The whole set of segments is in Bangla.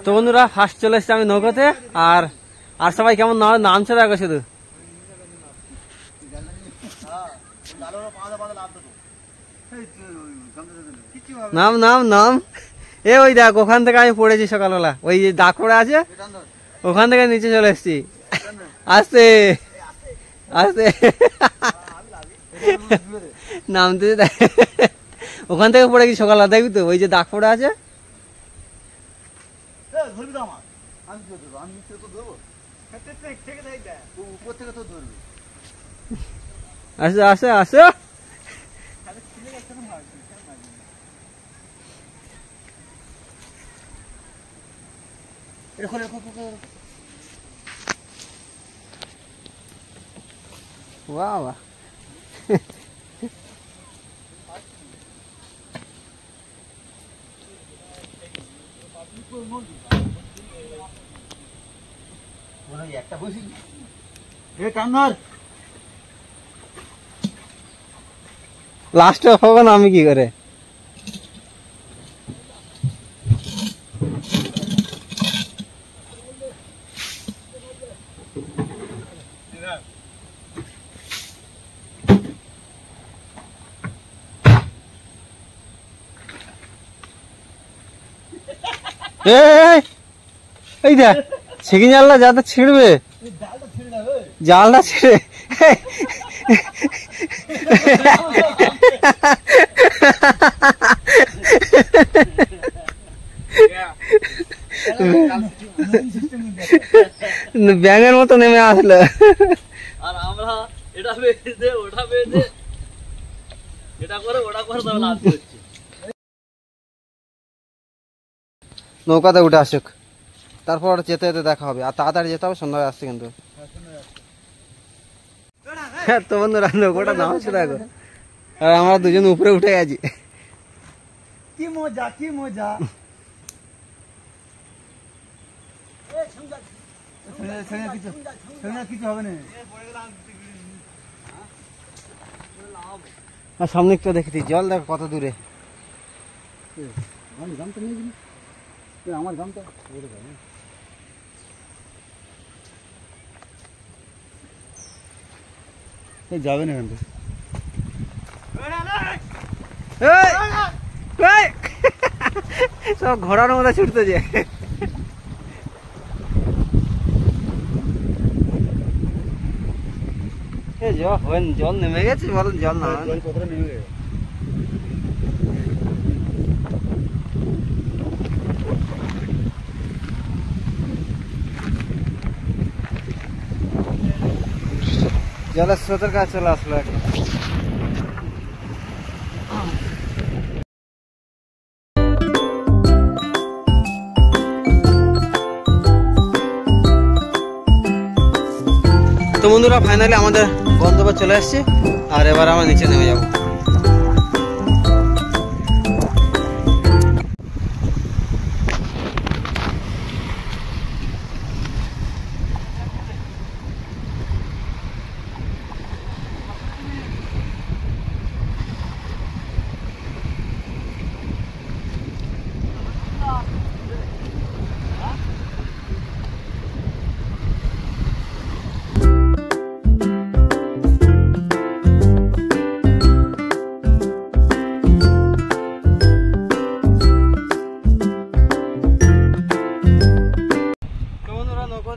তো বন্ধুরা ফার্স্ট চলে এসেছি আমি নৌকাতে, আর আর সবাই কেমন নামছে দেখো শুধু। নাম নাম নাম এ ওই দেখ ওখান থেকে আমি পড়েছি সকালবেলা, ওই যে দাগ পড়ে আছে ওখান থেকে নিচে চলে এসেছি। আস্তে আস্তে নামতে ওখান থেকে পড়ে গেছি সকালবেলা, দেখবি তো ওই যে দাগ পড়ে আছে। আসো আসো আসো বাহ বাহ লাস্টে হবে না আমি কি করে। এই দেখ ছেঁকে জালটা যাতে ছিঁড়বে, জালটা ছিঁড়ে ব্যাঙের মতো নেমে আসলো। আর আমরা এটা বেঁধে ওটা বেঁধে এটা করে ওটা করে তবে লাভ করছি। নৌকাতে উঠে আসুক, তারপর যেতে যেতে দেখা হবে, আর তাড়াতাড়ি যেতে হবে, সন্ধ্যা আসছে কিন্তু। তো বন্ধুরা নৌকাটা নামছে দেখো, আর আমরা দুজন উপরে উঠে গেছি। কি মজা কি মজা। কিছু হবে না, সামনে একটু দেখেছি জল দেখো কত দূরে। আমার গামটা যাবে না কিন্তু সব ঘোড়ার মধ্যে ছুটতে যায়। জল নেমে গেছে, বলেন জল না নেমে গেছে। জলের স্রোতের কাছে চলে আসলো এখন। তো বন্ধুরা ফাইনালি আমাদের গন্তব্যে চলে এসেছি, আর এবার আমরা নিচে নেমে যাবো।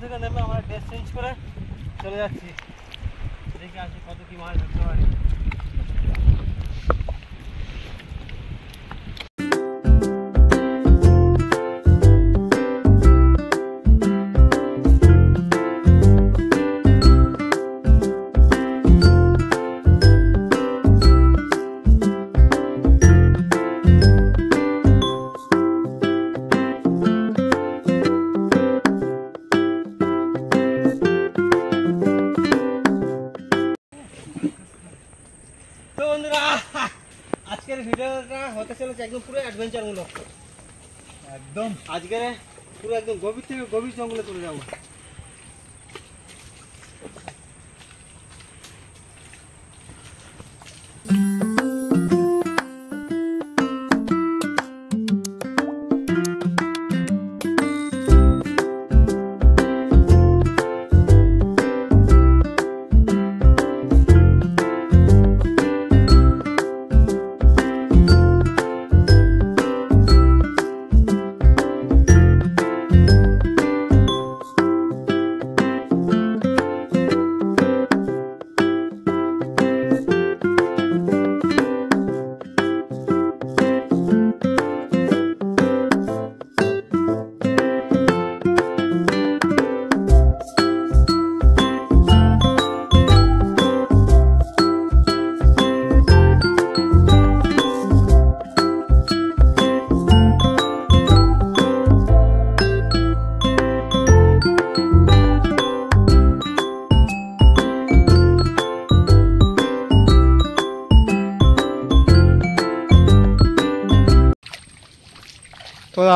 থেকে নেমে আমরা ড্রেস চেঞ্জ করে চলে যাচ্ছি, দেখে আসি কত কি মাছ ধরতে পারি। আজকের ভিডিওটা হতে চলেছে একদম পুরো অ্যাডভেঞ্চার মূলক, একদম আজকের পুরো একদম গভীর থেকে গভীর জঙ্গলে চলে যাবো।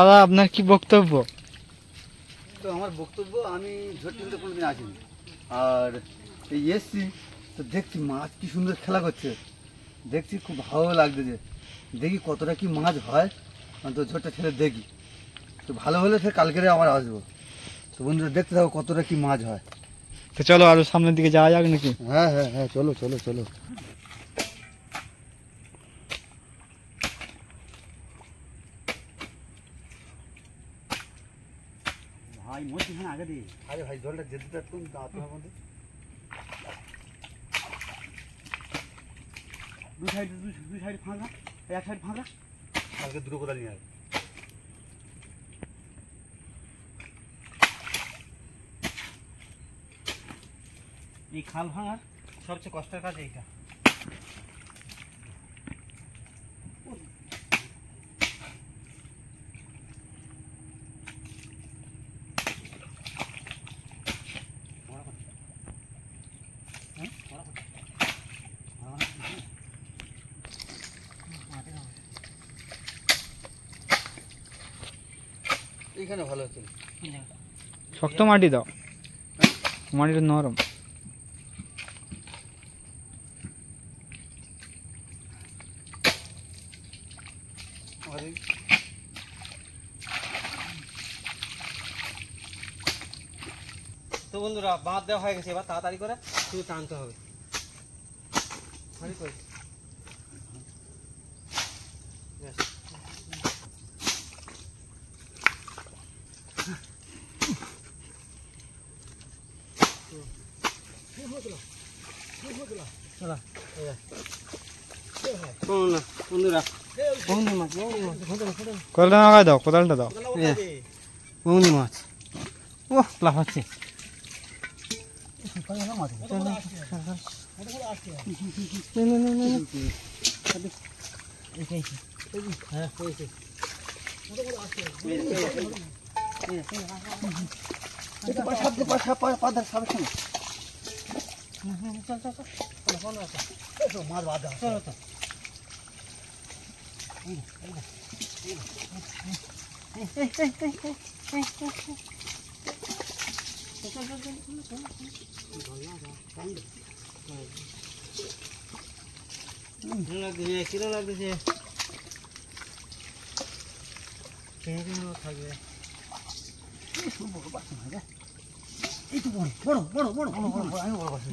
দাদা আপনার কি বক্তব্য? তো আমার বক্তব্য, আমি ঝড়টিতে কোনোদিন আসিনি, আর এই এসছি তো দেখছি মাছ কি সুন্দর খেলা করছে, দেখছি খুব ভালো লাগতেছে। দেখি কতটা কি মাছ হয়, আমি তো ঝড়টা ছেড়ে দেখি, তো ভালো হলে সে কালকেরে আবার আসবো। তো বন্ধুরা দেখতে থাকো কতটা কি মাছ হয়। তো চলো আরো সামনের দিকে যাওয়া যাক নাকি? হ্যাঁ হ্যাঁ হ্যাঁ, চলো চলো চলো। ভাই মধ্যখানে আগে দিই, আরে ভাই জলটা যেতে থাকুন আপনার মধ্যে। দুই সাইড ফাঁকা, এক সাইড ফাঁকা, কালকে দুটো কোদাল নিয়ে আসবে। এই খাল ভাঙার সবচেয়ে কষ্টের কাজ এইটা। এইখানে ভালো হচ্ছে। শক্ত মাটি দাও, মাটিটা নরম। তো বন্ধুরা বাঁধ দেওয়া হয়ে গেছে, এবার তাড়াতাড়ি করে শুধু টানতে হবে। বন্ধুরা কোদালটা লাগাই দাও, কোদালটা দাও। বৌনি মাছ, ও লাফাচ্ছে। কিরম লাগতেছে থাকবে। এই তো বড় বড় বড় বড় বড় বড় বড়, আমি বড় পাচ্ছি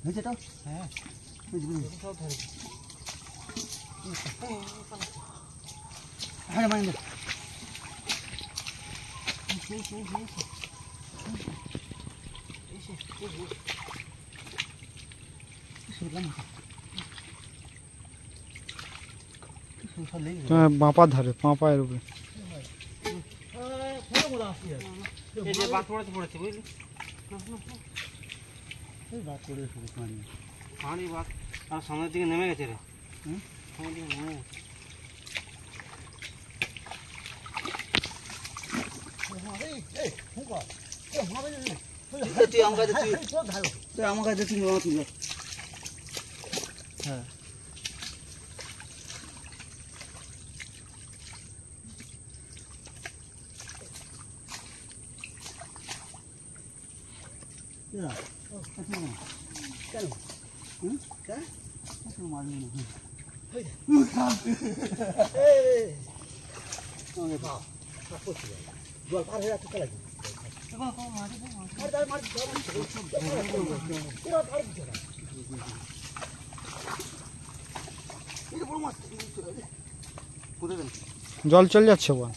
হয়েছে এটাও। হ্যাঁ হ্যাঁ মাইন্ড বাঁপার ধারে, পাঁপায়ের উপরে। এই যে বাদ পড়েছে বুঝলি, পানি বাদ আর সামনের দিকে নেমে গেছে রে। সামনের দিকে নেমে গেছে। তুই আমার কাছে, তুই আমার কাছে তুই হ্যাঁ জল পার হয়ে যাচ্ছে, চলে জল চলে যাচ্ছে বল।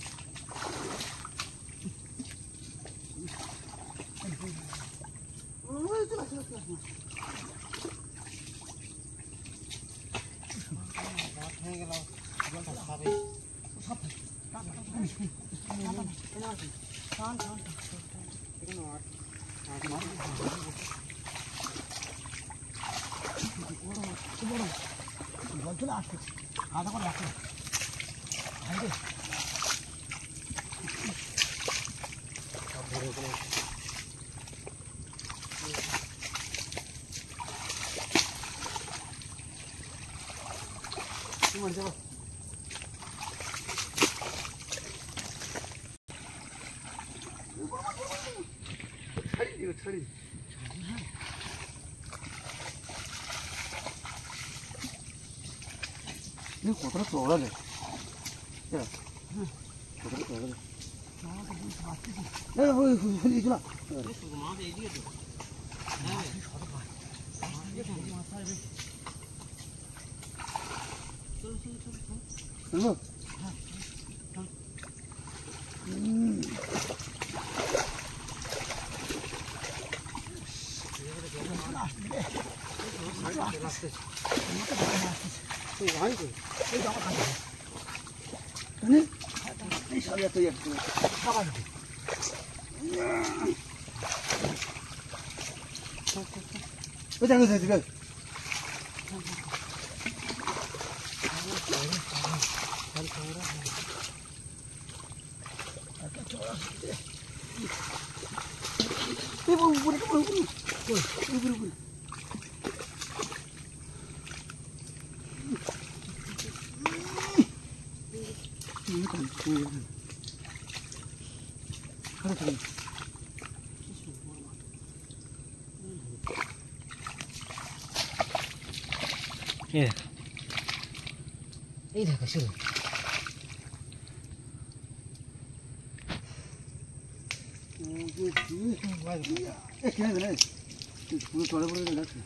কতটা চওড়া রে, কতটা চওড়া রে। এই দেখো শুরু পুরো চড়ে পড়ে যাচ্ছে।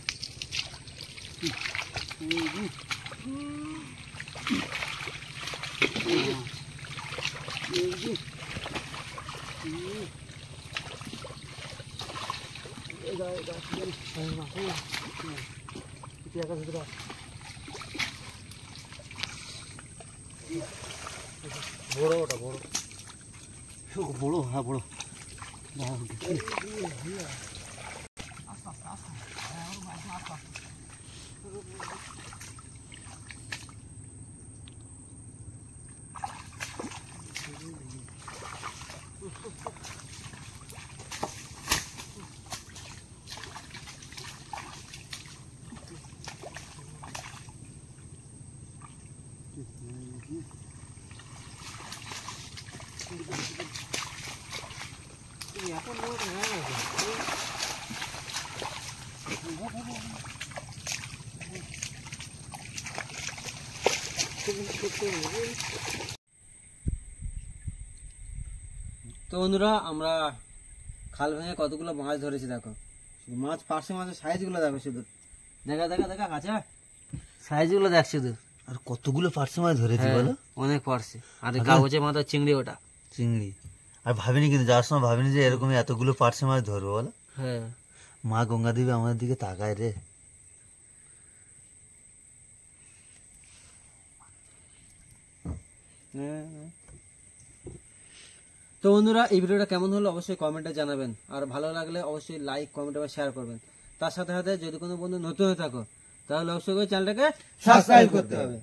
বড় ওটা বড় বড়, হ্যাঁ বড়। তো বন্ধুরা আমরা খাল ভেঙে কতগুলো মাছ ধরেছি দেখো, শুধু মাছ পার্শে মাছের সাইজগুলো দেখো, শুধু দেখা দেখা দেখা কাঁচা সাইজগুলো দেখ শুধু। আর কতগুলো পার্সে মাছ ধরেছি বলো? অনেক পার্শে, আর কাগজে মাথার চিংড়ি ওটা চিংড়ি। আর ভাবিনি কিন্তু যাওয়ার সময় ভাবিনি যে এরকমই এতগুলো পার্সে মাছ ধরবো বলো। হ্যাঁ, মা গঙ্গা দেবী আমাদের দিকে তাকায় রে। তো বন্ধুরা এই ভিডিওটা কেমন হলো অবশ্যই কমেন্টে জানাবেন, আর ভালো লাগলে অবশ্যই লাইক কমেন্ট বা শেয়ার করবেন। তার সাথে সাথে যদি কোনো বন্ধু নতুন হয়ে থাকো তাহলে অবশ্যই চ্যানেলটাকে সাবস্ক্রাইব করতে হবে।